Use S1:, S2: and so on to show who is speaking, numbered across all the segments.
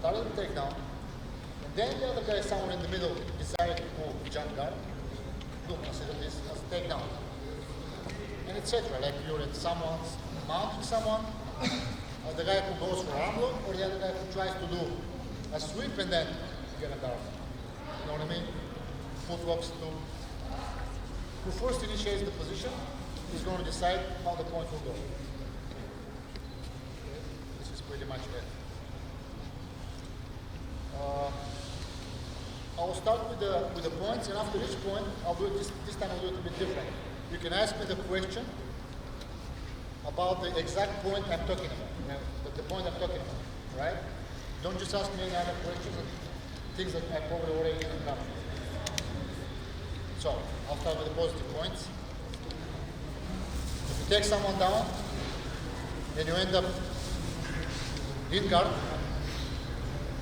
S1: started the takedown, and then the other guy somewhere in the middle decided to move jump guard. Look, consider this as a takedown. And etc. Like you're at someone's mounting someone, or the guy who goes for arm lock, or the other guy who tries to do a sweep and then get a guard. You know what I mean? Footlocks too. Who first initiates the position is going to decide how the point will go. Okay. This is pretty much it. I will start with the points, and after each point, I'll do it this time I'll do it a bit different. You can ask me the question about the exact point I'm talking about, the point I'm talking about, right? Don't just ask me any other questions and things that I probably already didn't cover. So, I'll start with the positive points. If you take someone down, then you end up in guard,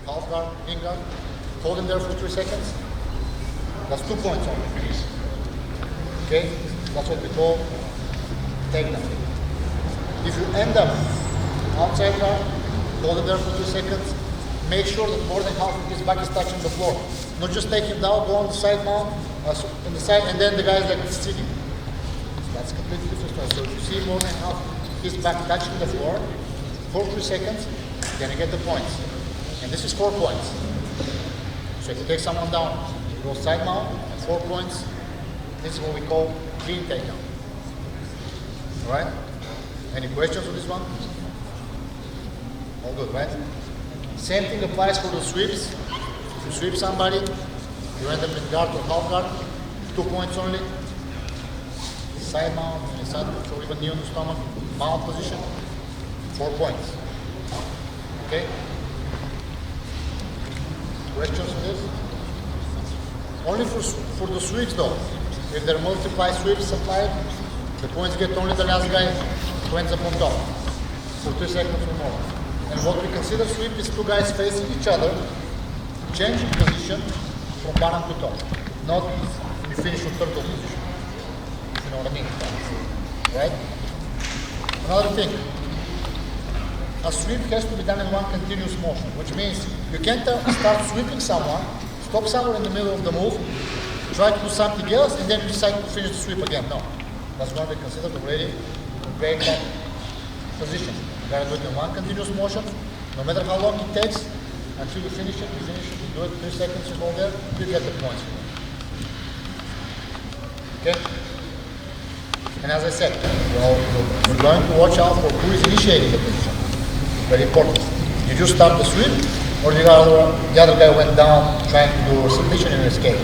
S1: half guard, in guard, hold him there for 3 seconds. That's 2 points only. Okay? That's what we call takedown. If you end up outside guard, hold him there for 2 seconds, make sure that more than half of his back is touching the floor. Not just take him down, go on the side mount, on the side, and then the guy is like sitting. So that's completely different. So if you see more than half his back touching the floor for 3 seconds, then you get the points. And this is 4 points. So if you take someone down, you go side mount, 4 points. This is what we call clean takedown. Alright? Any questions on this one? All good, right? Same thing applies for the sweeps. If you sweep somebody, you end up in guard or half guard, 2 points only. Side mount, side, or even knee on the stomach, mount position, 4 points. Okay? Questions on this? Only for the sweeps though. If there are multiple sweeps applied, the points get only the last guy who ends up on top for 3 seconds or more. And what we consider sweep is 2 guys facing each other, changing position from bottom to top. Not you finish your turtle position. You know what I mean? Right? Another thing. A sweep has to be done in one continuous motion, which means you can't start sweeping someone, stop somewhere in the middle of the move, try to do something else, and then you decide to finish the sweep again. No. That's why we consider already a break up position. You gotta do it in one continuous motion, no matter how long it takes, until you finish it, you do it 3 seconds, you go there, you get the points. Okay? And as I said, you're going to watch out for who is initiating the position. Very important. Did you start the sweep, or the other guy went down trying to do a submission and escape?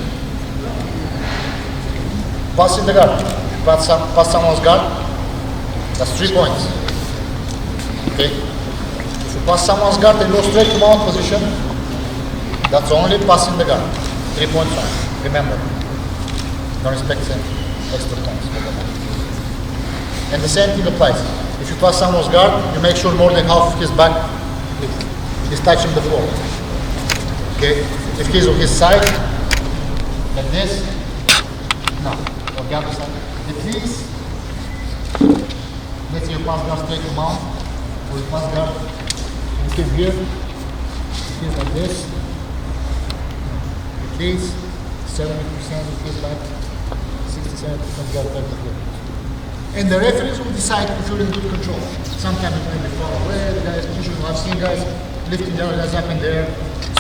S1: Passing the guard. Pass someone's guard, that's 3 points. Okay? If you pass someone's guard and go straight to mount position, that's only passing the guard. 3 points only. Remember. Don't expect extra points. And the same thing applies. If you pass someone's guard, you make sure more than half of his back is touching the floor. Okay? If he's on his side, like this, no. Or the other side. At least, let's say you pass guard straight to mount, or you pass guard and came here, he's like this. At least 70% of his back, 67% guard back to here. And the referees will decide if you're in good control. Sometimes it might be far away, the guy is pushing. I've seen guys lifting their legs up in there.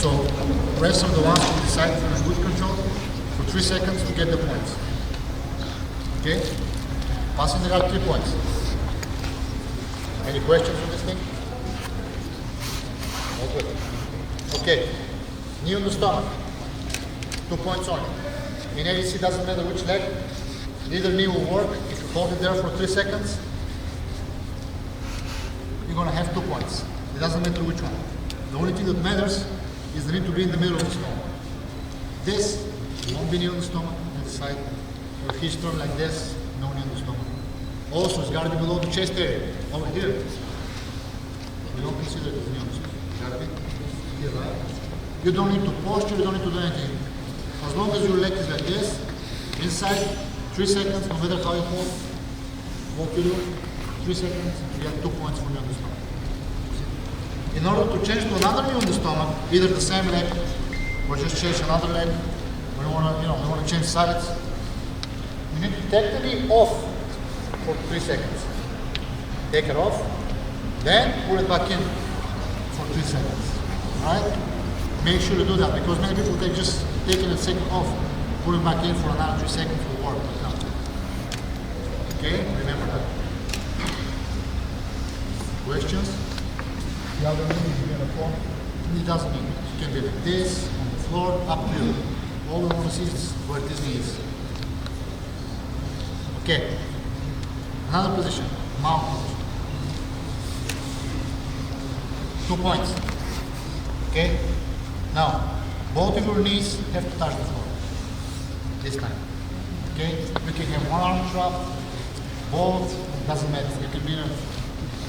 S1: So the rest of the ones will decide if you're in good control for 3 seconds to get the points. Okay? Passing the guard 3 points. Any questions on this thing? All good. Okay. Knee on the stomach. 2 points only. In ADCC, doesn't matter which leg. Neither knee will work. If you hold it there for 3 seconds, you're going to have 2 points. It doesn't matter which one. The only thing that matters is the knee to be in the middle of the stomach. This, no knee on the stomach, on the side. Or if he's turned like this, no knee on the stomach. Also, it's got to be below the chest area, over here. We don't consider it as knee on the stomach. It's got to be here, right? You don't need to posture, you don't need to do anything. As long as your leg is like this, inside, 3 seconds, no matter how you hold, what you do, 3 seconds, you have 2 points for you on the stomach. In order to change to another knee on the stomach, either the same leg or just change another leg, we want to change sides. You need to take the knee off for 3 seconds. Take it off, then pull it back in for 3 seconds. Alright? Make sure you do that because many people they just take it a second off, pull it back in for another 3 seconds to work. Okay? Remember that. Questions? The other knee is on the floor? It doesn't mean it can be like this, on the floor, up to you. All we want to see is where this knee is. Okay. Another position, mount position. 2 points. Okay? Now, both of your knees have to touch the floor. This time. Okay? You can have one arm drop, both, doesn't matter. You can be in an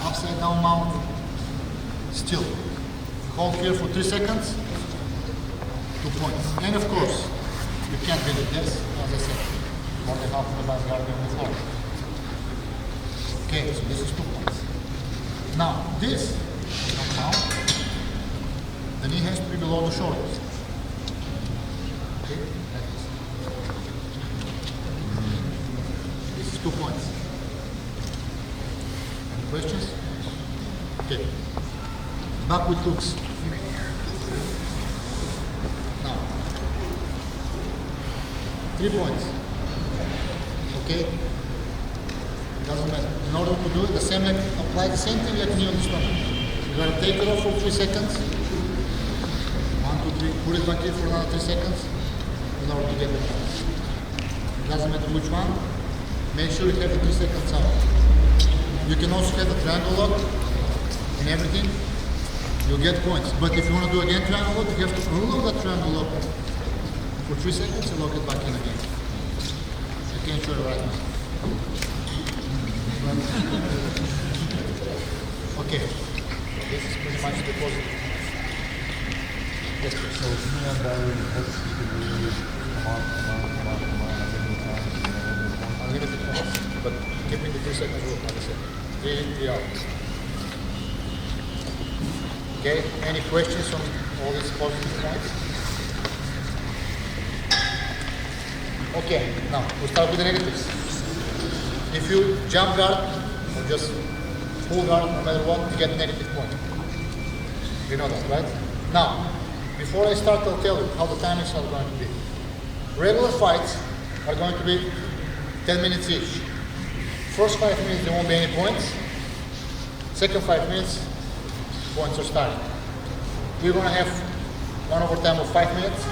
S1: upside down mount. Still. Hold here for 3 seconds. 2 points. And of course, you can't be like this, as I said. More than half of the body guard on the floor. Okay, so this is 2 points. Now, this is not mount. The knee has to be below the shoulders. Okay, like this. This is 2 points. Any questions? Okay. Back with hooks. Now, 3 points. Okay? Doesn't matter. In order to do it, the same like apply the same thing like knee on the stomach. You're going to take it off for 3 seconds. 1, 2, 3. Put it back in for another 3 seconds in order to get the balance. It doesn't matter which one. Make sure you have the 3 seconds out. You can also have the triangle lock and everything. You'll get points. But if you want to do again triangle lock, you have to unlock that triangle lock for 3 seconds and lock it back in again. I can't show you right now. Okay. This is pretty much the positive. Yes, please.
S2: So me and Barry has to do come on,
S1: Unlimited points. But keeping the 3 seconds rule, like I said. 3 out. Okay, any questions on all these positive points? Okay, now we start with the negatives. If you jump guard or just pull guard, no matter what, you get negative point. You know that, right? Now, before I start, I'll tell you how the timings are going to be. Regular fights are going to be 10 minutes each. First 5 minutes, there won't be any points. Second 5 minutes, points are starting. We're going to have one overtime of 5 minutes.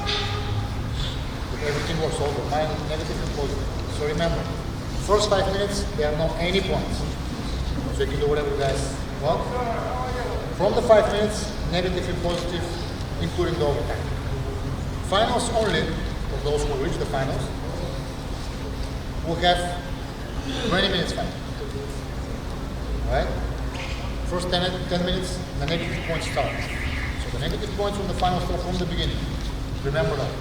S1: Everything works over, minus, negative, and positive. So remember, first 5 minutes, there are not any points. So you can do whatever you guys want. From the 5 minutes, negative and positive, including the overtime. Finals only, for those who reach the finals, will have 20 minutes fight. Alright? First 10 minutes, the negative points start. So the negative points from the final start from the beginning. Remember that.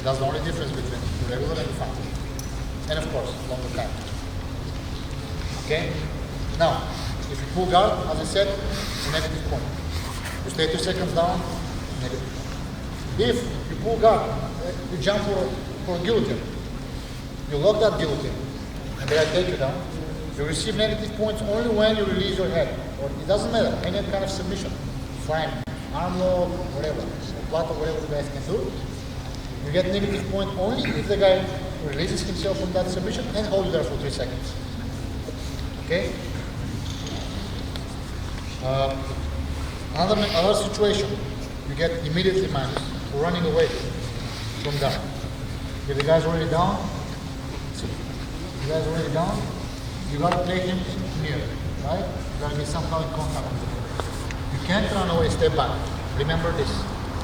S1: That's the only difference between the regular and the final. And of course, longer time. Okay? Now, if you pull guard, as I said, it's a negative point. You stay 2 seconds down, negative point. If you pull guard, you jump for a guillotine. You lock that guillotine, and then I take you down. You receive negative points only when you release your head. Or it doesn't matter, any kind of submission. Fine, arm lock, whatever. Plato, whatever you guys can do. You get negative point only if the guy releases himself from that submission and holds there for 3 seconds. Okay? Another situation, you get immediately minus for running away from that. If the guy's already down, the guy's already down, you gotta play him near, right? You gotta be somehow in contact with him. You can't run away, step back. Remember this,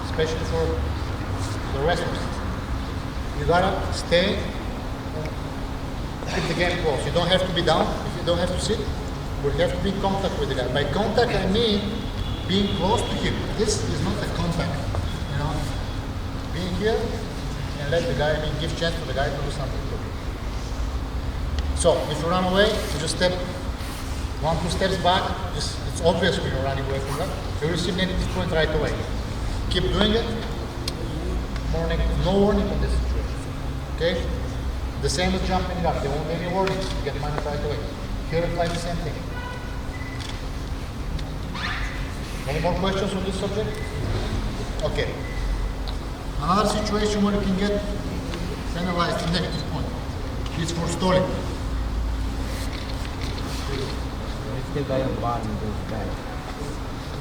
S1: especially for the wrestlers. You gotta stay, keep the game close. You don't have to be down, if you don't have to sit, but you have to be in contact with the guy. By contact, I mean being close to him. This is not a contact, you know. Being here and let the guy, give chance for the guy to do something good. So, if you run away, you just step 1-2 steps back, it's It's obvious when you're running away from that. You receive negative point right away. Keep doing it. More negative. No warning on this situation. Okay? The same with jumping up. There won't be any warnings. You get minus right away. Here apply the same thing. Any more questions on this subject? Okay. Another situation where you can get penalized in negative point is for stalling.
S3: If the guy on bottom goes back.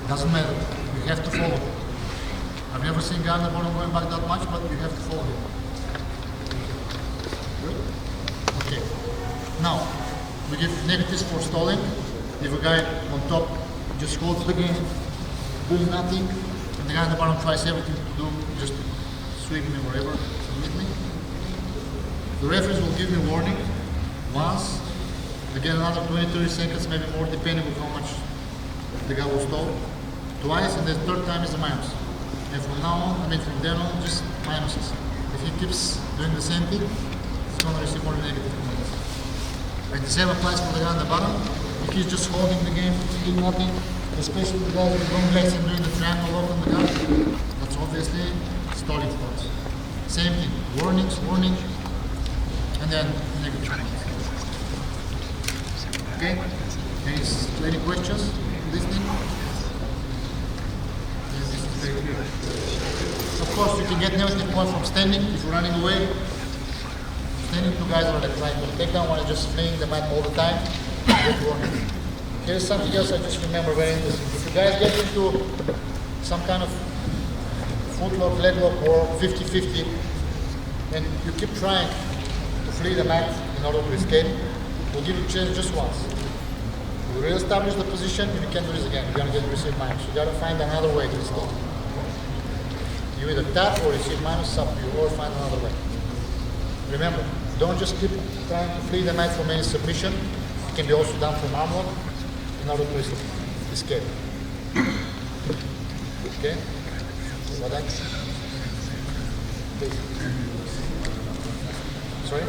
S1: Doesn't matter. You have to follow. I've never seen guy on the bottom going back that much, but you have to follow him. Good? Okay. Now, we give negatives for stalling. If a guy on top just holds the game, doing nothing, and the guy on the bottom tries everything to do, just sweep me wherever, submit me. The referees will give me warning once, again another 20-30 seconds, maybe more, depending on how much the guy will stall. Twice, and the third time is a minus. And from now on, from then on, just minuses. If he keeps doing the same thing, he's going to receive more negative points. And the same applies for the guy on the bottom. If he's just holding the game, doing nothing, especially the guys with long legs and doing the triangle lock on the gun, that's obviously stalling for us. Same thing, warnings, warning, and then negative points. Okay? Any questions on this thing? Yes, this is very clear. Of course, you can get negative points from standing if you're running away. Standing, two guys are like trying to take down, one is just fleeing the mat all the time. Get warning. Here's something else I just remember very interesting. If you guys get into some kind of foot lock, leg lock, or 50-50, and you keep trying to flee the mat in order to escape, we'll give you a chance just once. You re-establish the position, and you can't do this again. You're gonna get received minus. You gotta find another way to escape. You either tap or receive minus, it's up to you, or find another way. Remember, don't just keep trying to flee the mat from any submission. It can be also done from arm lock in order to escape. Okay? So that's sorry?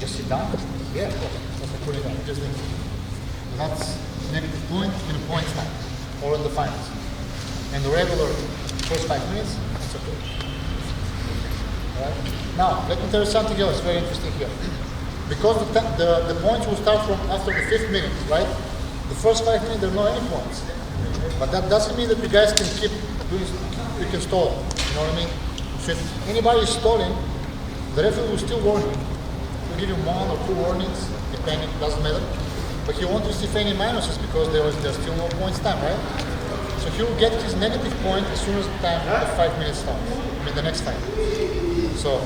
S1: Just sit down? Yeah, of course. That's a put it down. Just think. That's negative point in a points time or in the finals. And the regular first 5 minutes, that's okay. Alright? Now, let me tell you something else very interesting here. Because the points will start from after the 5th minute, right? The first 5 minutes, there are not any points. But that doesn't mean that you guys can keep doing, you can stall. You know what I mean? So if anybody is stalling, the referee will still warn you. He'll give you 1 or 2 warnings, depending, doesn't matter. But he won't receive any minuses because there's still no points time, right? So he'll get his negative point as soon as the time, the 5 minutes starts. I mean the next time. So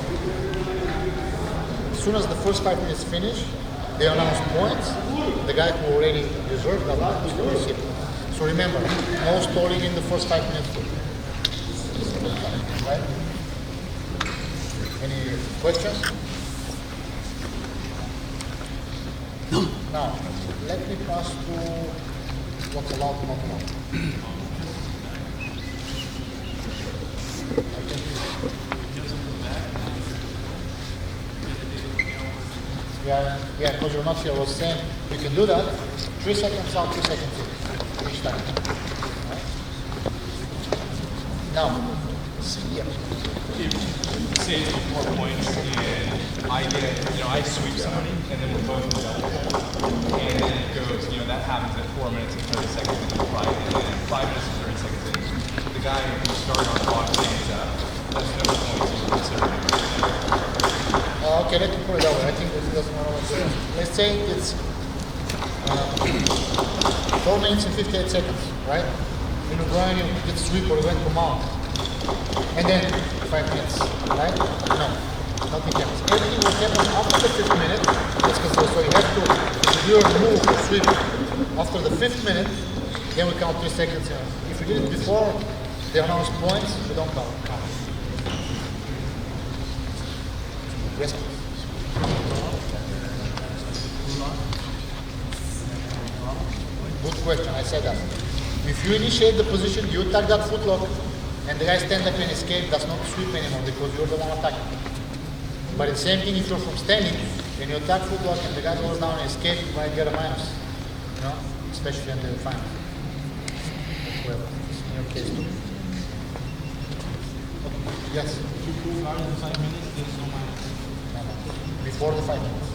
S1: as soon as the first 5 minutes finish, they announce points. The guy who already reserved that point will receive. So remember, no stalling in the first 5 minutes. Right? Any questions? Now, let me pass to what's allowed and not allowed. Yeah, because you're not here. I was saying you can do that. 3 seconds out, 2 seconds in each time. Right? Now, yeah.
S4: Say 4 points and I get, I sweep somebody and then we're both double. And then it goes, that happens at 4 minutes and 30 seconds into the fight, and then 5 minutes and 30 seconds in. The guy who started on clock stands up. That's no points he's considering.
S1: Okay, let me put it that way. I think this doesn't matter what it is. Let's say it's 4 minutes and 58 seconds, right? When you grind, you get sweep or you went to mount. And then 5 minutes, right? No, nothing happens. Everything will happen after the 5th minute. That's because so you have to, if you do a move or sweep after the 5th minute, then we count 3 seconds. If you did it before they announce points, we don't count. Yes, please. Good question, I said that. If you initiate the position, you attack that footlock, and the guy stand up and escape, that's not sweep anymore because you're the one attacking. But the same thing if you're from standing, and you attack footlock and the guy goes down and escape, you might get a minus. especially in the final. Well, in your case too. Okay. Yes. Before the 5 minutes.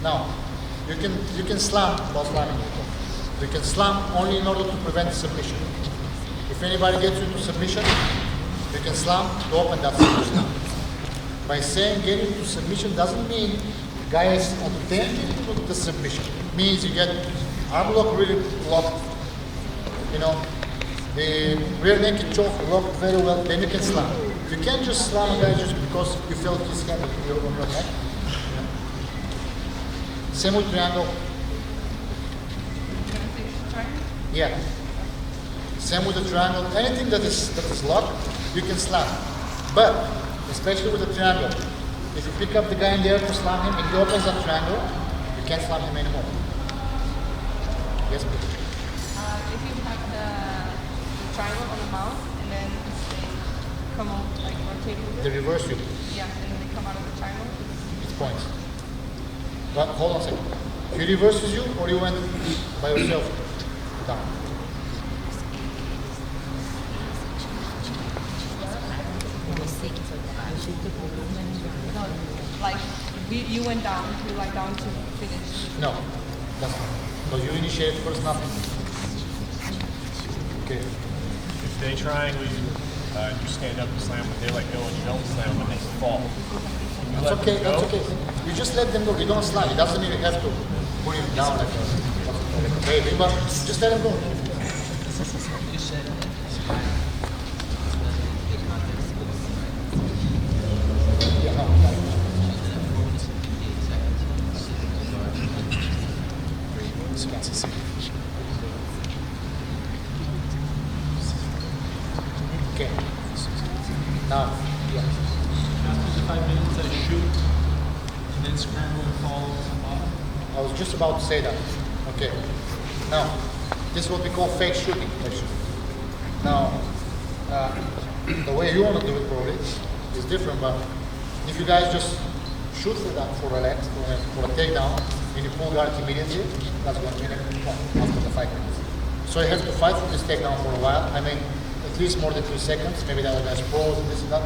S1: Now, you can slam while slamming it. You can slam only in order to prevent submission. If anybody gets you to submission, you can slam to open that submission. By saying getting to submission doesn't mean guy is attempting to put the submission. It means you get arm lock really locked, you know, the rear naked choke locked very well, then you can slam. You can't just slam a guy just because you felt his hand on your neck. Same with triangle. Yeah. Same with the triangle. Anything that is locked, you can slam. But especially with the triangle, if you pick up the guy in the air to slam him and he opens that triangle, you can't slam him anymore. Yes, please.
S5: If you have the triangle on the mouth and then they come out, like rotate a
S1: They
S5: bit.
S1: reverse you.
S5: Yeah, and then they come out of the triangle.
S1: It points. But hold on a second. He reverses you or you went by yourself down.
S5: No, like you went down, you like down to finish.
S1: No, that's not. Because you initiate first nothing. Okay.
S6: If they triangle you, you stand up and slam, but they let go and you don't slam when they fall.
S1: That's okay, that's okay. You just let them go. You don't slam. It doesn't even have to put him down like a baby, but just let him go. Yeah, no. Okay. Now, yeah.
S2: After the 5 minutes, I shoot and then scramble and fall to the bottom.
S1: I was just about to say that. Okay. Now, this is what we call fake shooting, actually. Now, the way you want to do it probably is different, but if you guys just shoot for that, for relax, for a takedown, and you pull guard immediately, that's going to be a point after the 5 minutes. So you have to fight for this takedown for a while. I mean, at least more than 3 seconds. Maybe the other guy's pros and this and that.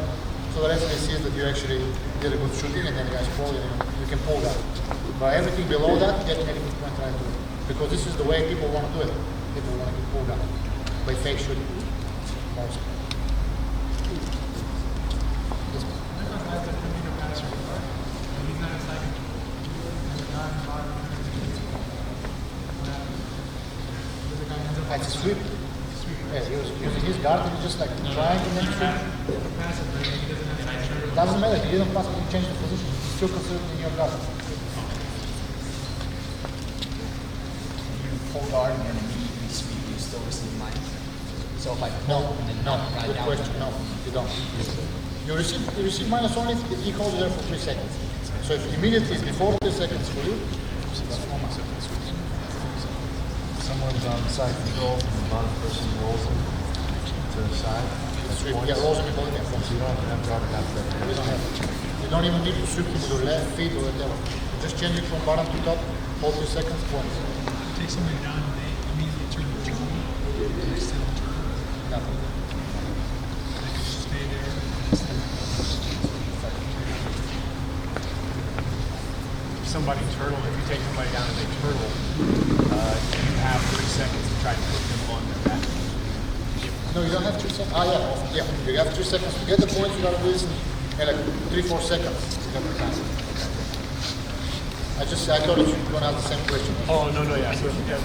S1: So the referee sees that you actually did a good shooting, and then the guy's pro, you can pull that. But everything below that, get negative point right to it. Because this is the way people want to do it. People want to pull that by fake shooting. Most. Yes, ma'am. That's a sweep. Yeah, he was using his guard and just like trying to make sweep. Doesn't matter, he didn't pass, he changed the position. He's still considered in your guard.
S3: Full guard and then immediately sweep, you still receive mine. So if I
S1: No,
S3: pull and then
S1: no,
S3: knock right
S1: good
S3: down.
S1: question. No, you don't. You receive minus only if he holds you there for 3 seconds. So if immediately it's before 3 seconds for you, that's normal.
S2: Someone's on side control, and the bottom person rolls them to the side.
S1: Sweep, yeah, rolls him in both hands.
S2: So you don't have to have that.
S1: You don't have to. You don't even need to sweep with your left feet or whatever. You just change it from bottom to top, hold 3 seconds, points.
S7: Take somebody down and they immediately turn the turn. And they still turn.
S1: Nothing.
S7: They can just stay there and they still
S6: If somebody turtle, if you take somebody down and they turtle, you have 3 seconds to try to put them on their back.
S1: No, you don't have 2 seconds. Ah, yeah, yeah. You have 3 seconds to get the points. You gotta do this in like 3-4 seconds to get the pass. I thought you were gonna ask the same question.
S6: Oh, no, yeah. So, yeah.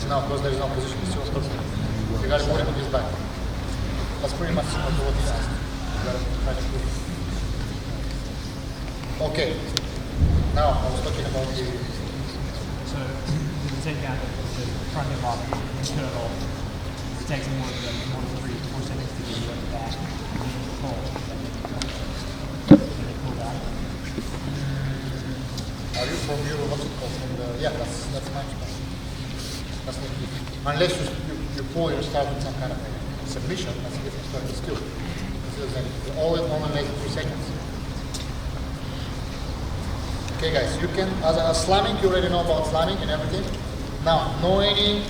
S1: No, because there is no position. It's yours. You gotta put him on his back. That's pretty much what he asked. You gotta try to do it. Okay. Now, I was talking about the...
S8: So the takedown, the front hip lock, turtle, it takes more than 3-4 seconds to get you at the back. And then you pull. And then pull back.
S1: Are you from Europe? What's it called? From the... Yeah, that's nice. That's not good. Unless you pull, you start with some kind of a submission, that's a different story still. If still the same. Always only less than 3 seconds. Okay guys, you can, as slamming, you already know about slamming and everything. Now, no any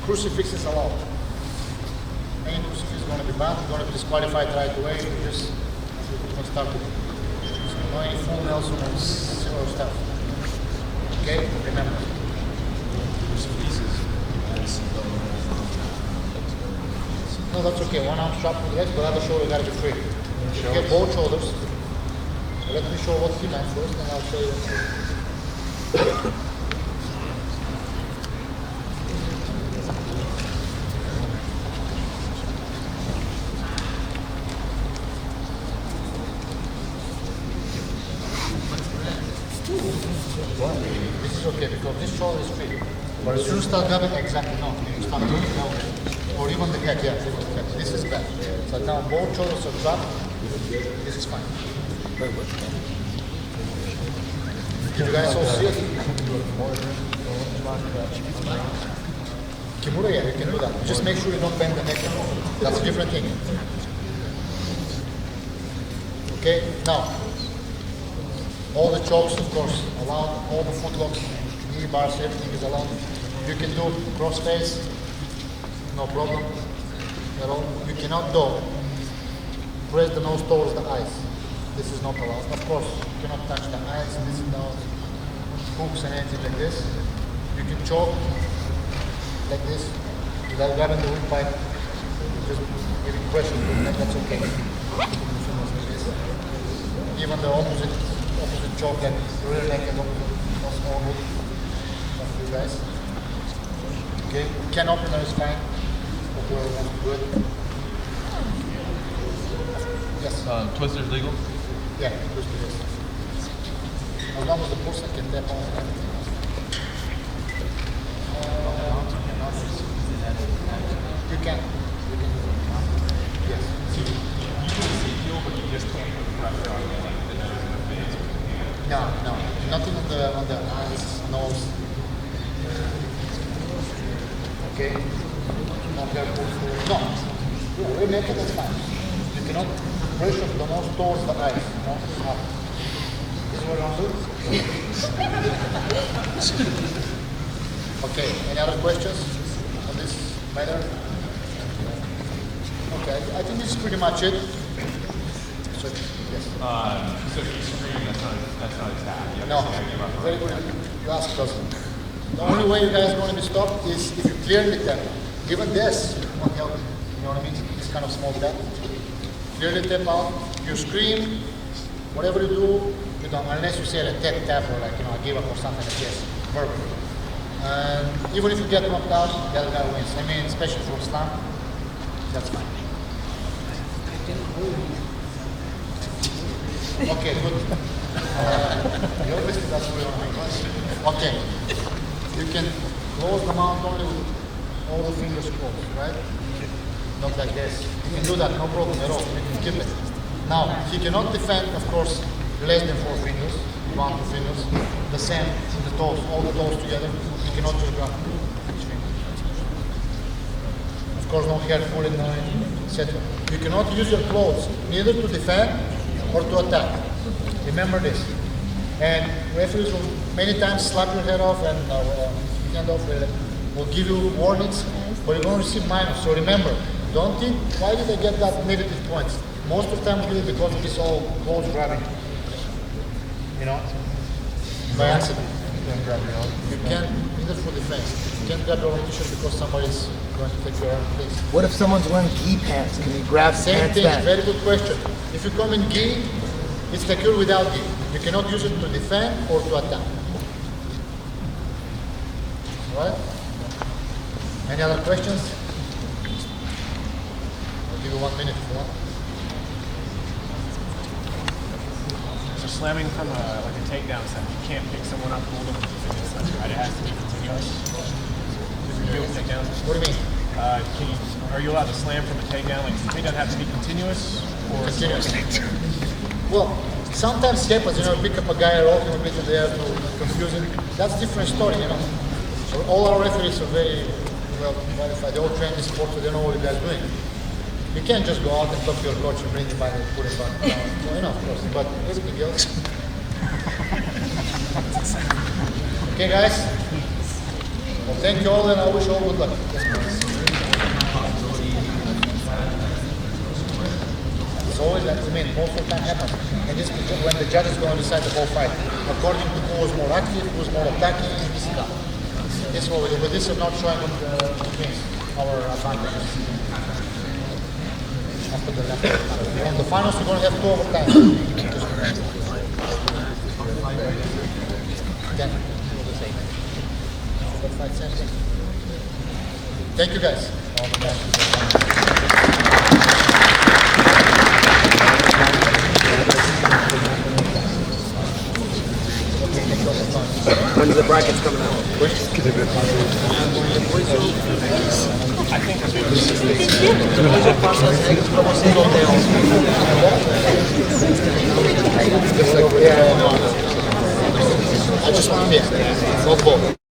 S1: crucifixes allowed. Any crucifix is going to be banned, you're going to be disqualified right away. You just start with no any full Nelson or similar stuff. Okay, remember. No, that's okay. One arm strap with the legs, but other shoulder got to be free. You get both shoulders. Let me show what he meant first, and I'll show you. This is okay because this shoulder is free. But as soon as you start grabbing, exactly no. You start doing it now. Or even the head, yeah. This is bad. So now both shoulders are trapped. This is fine. Did you guys all see it? Kimura, yeah, you can do that. Just make sure you don't bend the neck at all. That's a different thing. Okay, now, all the chokes, of course, allowed, all the footlocks, knee bars, everything is allowed. You can do cross face, no problem at all. You cannot do press the nose towards the eyes. This is not allowed. Of course, you cannot touch the eyes, this is down, hooks and anything like this. You can choke like this without grabbing the windpipe. Just giving pressure to the neck, that's okay. Even the opposite choke, like rear neck and opposite, that's all good. That's for you guys. Okay, can opener is fine. Whoever wants to do it. Yes.
S4: Twister's legal?
S1: Yeah, twister is. As long as the person can tap on it. You can. Yes.
S4: So you can see heel, but you just can't put pressure on the nose and the face.
S1: No, nothing on the eyes, nose. Okay. Not careful. No. We make it, that's fine. You cannot pressure the nose towards the eyes. No, up. This is what you want to do? Okay. Any other questions on this matter? Okay. I think this is pretty much it. So, yes.
S4: So if you scream, that's not a tap. You have
S1: No,
S4: to say, I give up.
S1: very good. You asked us. The only way you guys are going to be stopped is if you clearly tap. Even this won't help. You know what I mean? This kind of small tap. Clearly tap out. You scream. Whatever you do, you don't, unless you say like tap or like, I give up or something like this. Verbal. And even if you get knocked out, the other guy wins. I mean, especially for slam, that's fine. Okay, good. Obviously that's what you want to make. Okay. You can close the mouth only with all the fingers closed, right? Not like this. You can do that, no problem at all. You can keep it. Now, he cannot defend, of course, less than 4 fingers, 1, 2 fingers. The same with the toes, all the toes together. You cannot just grab each finger. Of course, no hair pulling, no etc. You cannot use your clothes neither to defend or to attack. Remember this. And referees will many times slap your head off and hand off, will give you warnings, but you're going to receive minus. So remember, don't think, why did I get that negative points? Most of the time, really because of this all close grabbing. By accident. You can't, either for defense. You can't grab your own t-shirt because somebody's going to take your own place.
S9: What if someone's wearing gi pants? Can you grab
S1: Same
S9: pants
S1: thing,
S9: back?
S1: very good question. If you come in gi, it's secure without gi. You cannot use it to defend or to attack. Alright? Any other questions? I'll give you 1 minute if you want.
S6: So slamming from like a takedown set, you can't pick someone up, hold them, right? It has to be continuous. If you're doing takedowns.
S1: What do you mean?
S6: Are you allowed to slam from a takedown? Like, does the takedown have to be continuous? Or
S1: Continuous. Well, sometimes happens, pick up a guy, roll him a bit in the air to confuse him. That's a different story, So all our referees are very well qualified. They all train this sport, so they know what you guys are doing. You can't just go out and talk to your coach and bring him back and put him back. Well, you know, of course, but everything else. Okay, guys. Well, thank you all, and I wish you all good luck. It's always that, most of the time happens. And this when the judge is going to decide the whole fight, according to who was more active, who was more attacking, this is that. This is what we do, but this is not showing what our advantages. After the left. On the finals, we're going to have 2 overtime. Again, thank you, guys. All the best.
S6: When the brackets coming out?
S1: I just want to be.